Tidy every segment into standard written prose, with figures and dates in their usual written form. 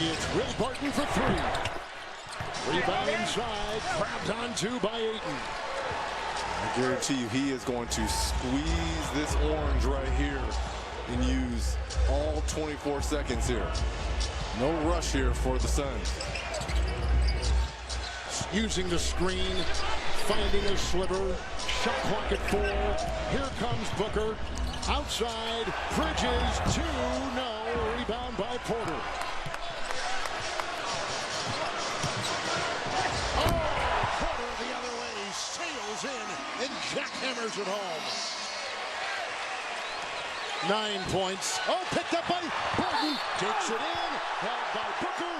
It's Will Barton for three. Rebound inside, grabbed onto by Ayton. I guarantee you he is going to squeeze this orange right here and use all 24 seconds here. No rush here for the Suns. Using the screen, finding a sliver, shot clock at 4. Here comes Booker. Outside, Bridges, 2, no, rebound by Porter. Oh, Porter the other way, sails in and jackhammers it home. 9 points. Oh, picked up by Barton, takes it in, held by Booker.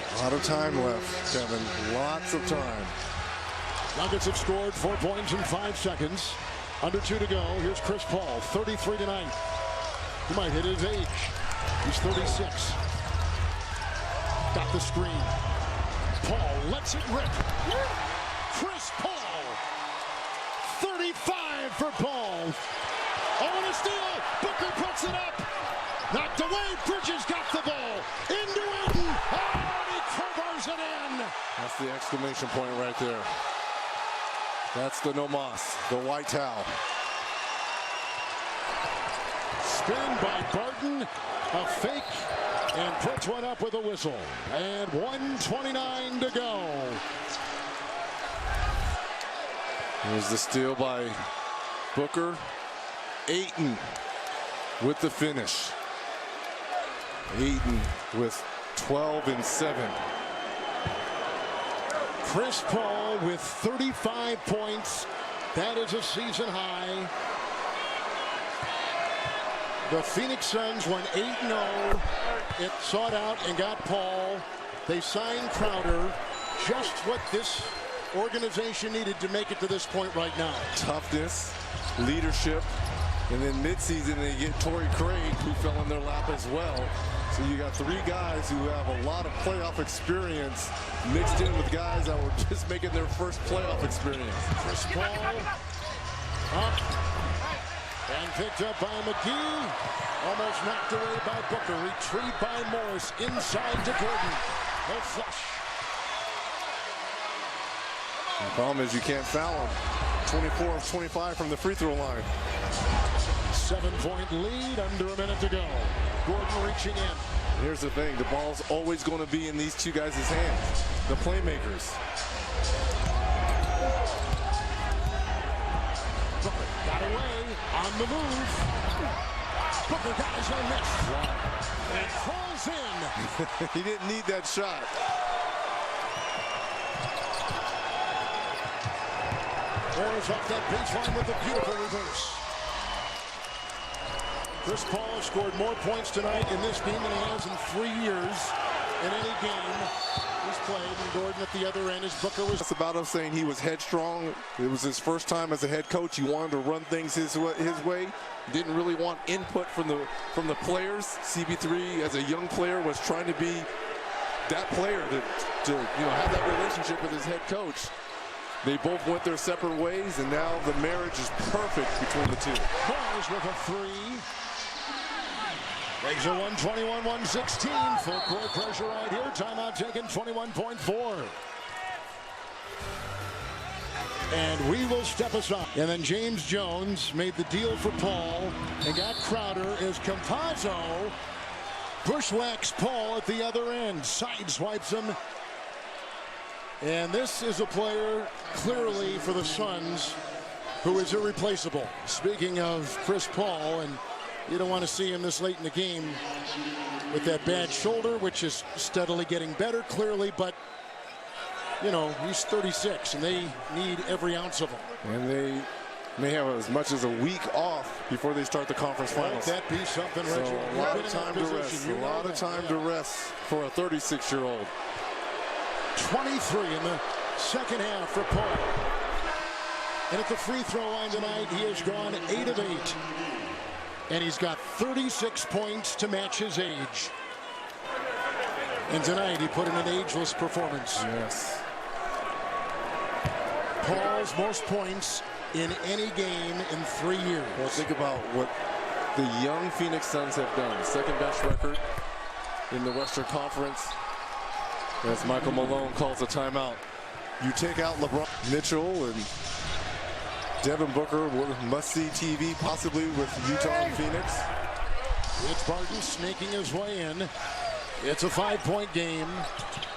A lot of time left, Kevin. Lots of time. Nuggets have scored 4 points in 5 seconds. Under 2 to go. Here's Chris Paul, 33 tonight. He might hit his age. He's 36. Got the screen. Paul lets it rip. Chris Paul. 35 for Paul. Oh, and a steal. Booker puts it up. Knocked away. Bridges got the ball. Into Ayton. Oh, and he crowbars it in. That's the exclamation point right there. That's the no mas, the white towel. Spin by Barton. A fake. And puts one up with a whistle. And 1:29 to go. Here's the steal by Booker. Ayton with the finish. Ayton with 12 and 7. Chris Paul with 35 points. That is a season high. The Phoenix Suns went 8-0. It sought out and got Paul. They signed Crowder. Just what this organization needed to make it to this point right now. Toughness, leadership, and then midseason they get Torrey Craig, who fell in their lap as well. So you got 3 guys who have a lot of playoff experience mixed in with guys that were just making their first playoff experience. Chris Paul up and picked up by McGee. Almost knocked away by Booker. Retrieved by Morris inside to Gordon. No flush. The problem is you can't foul him. 24 of 25 from the free throw line. 7-point lead, under a minute to go. Gordon reaching in. Here's the thing, the ball's always going to be in these 2 guys' hands, the playmakers. Booker got away, on the move. Booker got his own miss. And falls in. He didn't need that shot. Morris off that baseline with a beautiful reverse. Chris Paul scored more points tonight in this game than he has in 3 years in any game he's played. And Gordon at the other end as Booker was. It's about him saying he was headstrong. It was his first time as a head coach. He wanted to run things his way. Didn't really want input from the players. CB3 as a young player was trying to be that player to have that relationship with his head coach. They both went their separate ways, and now the marriage is perfect between the 2. Morris with a 3. Makes it 121-116. Full court pressure right here. Timeout taken, 21.4. And we will step aside. And then James Jones made the deal for Paul and got Crowder as Campazzo bushwhacks Paul at the other end. Sideswipes him. And this is a player clearly for the Suns who is irreplaceable. Speaking of Chris Paul, and you don't want to see him this late in the game with that bad shoulder, which is steadily getting better, clearly, but you know, he's 36 and they need every ounce of him. And they may have as much as a week off before they start the conference finals. That be something, Richard. So a lot of time to rest. A lot of time to rest for a 36-year-old. 23 in the second half for Paul. And at the free throw line tonight, he has gone 8 of 8. And he's got 36 points to match his age. And tonight he put in an ageless performance. Yes. Paul's most points in any game in 3 years. Well, think about what the young Phoenix Suns have done. Second best record in the Western Conference. As Michael Malone calls a timeout. You take out LeBron, Mitchell and Devin Booker, must-see TV possibly with Utah and Phoenix. It's Barton snaking his way in. It's a 5-point game.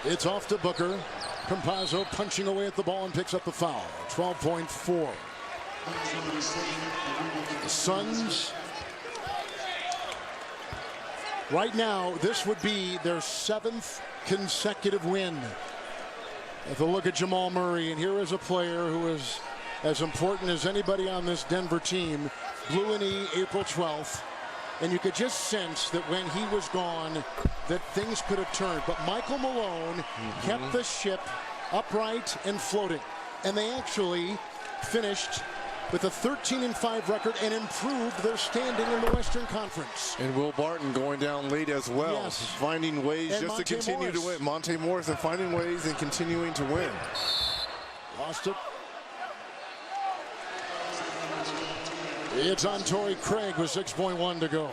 It's off to Booker. Campazzo punching away at the ball and picks up the foul. 12.4. The Suns, right now, this would be their 7th consecutive win. If you look at Jamal Murray, and here is a player who is as important as anybody on this Denver team, blew a knee April 12th. And you could just sense that when he was gone, that things could have turned. But Michael Malone kept the ship upright and floating. And they actually finished with a 13-5 record and improved their standing in the Western Conference. And Will Barton going down late as well, yes. Finding ways and just Monte to continue Morris. to win. Monte Morris and finding ways and continuing to win. Lost it. It's on Torrey Craig with 6.1 to go.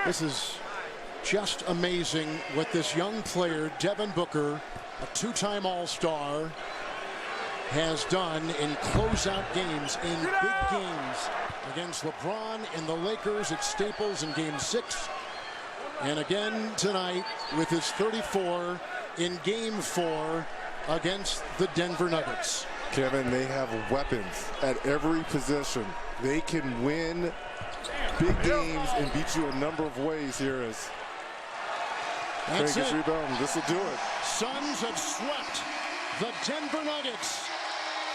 This is just amazing what this young player, Devin Booker, a 2-time All-Star, has done in closeout games, in big games against LeBron and the Lakers at Staples in Game 6. And again tonight with his 34 in Game 4 against the Denver Nuggets. Kevin, they have weapons at every position. They can win big games and beat you a number of ways here as That's Craig is it. rebounding. This will do it. Suns have swept the Denver Nuggets.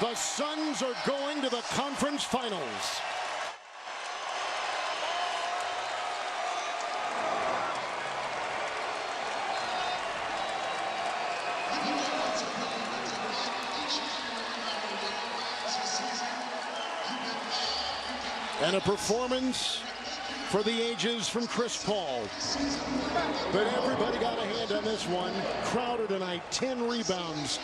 The Suns are going to the conference finals. And a performance for the ages from Chris Paul. But everybody got a hand on this one. Crowder tonight, 10 rebounds,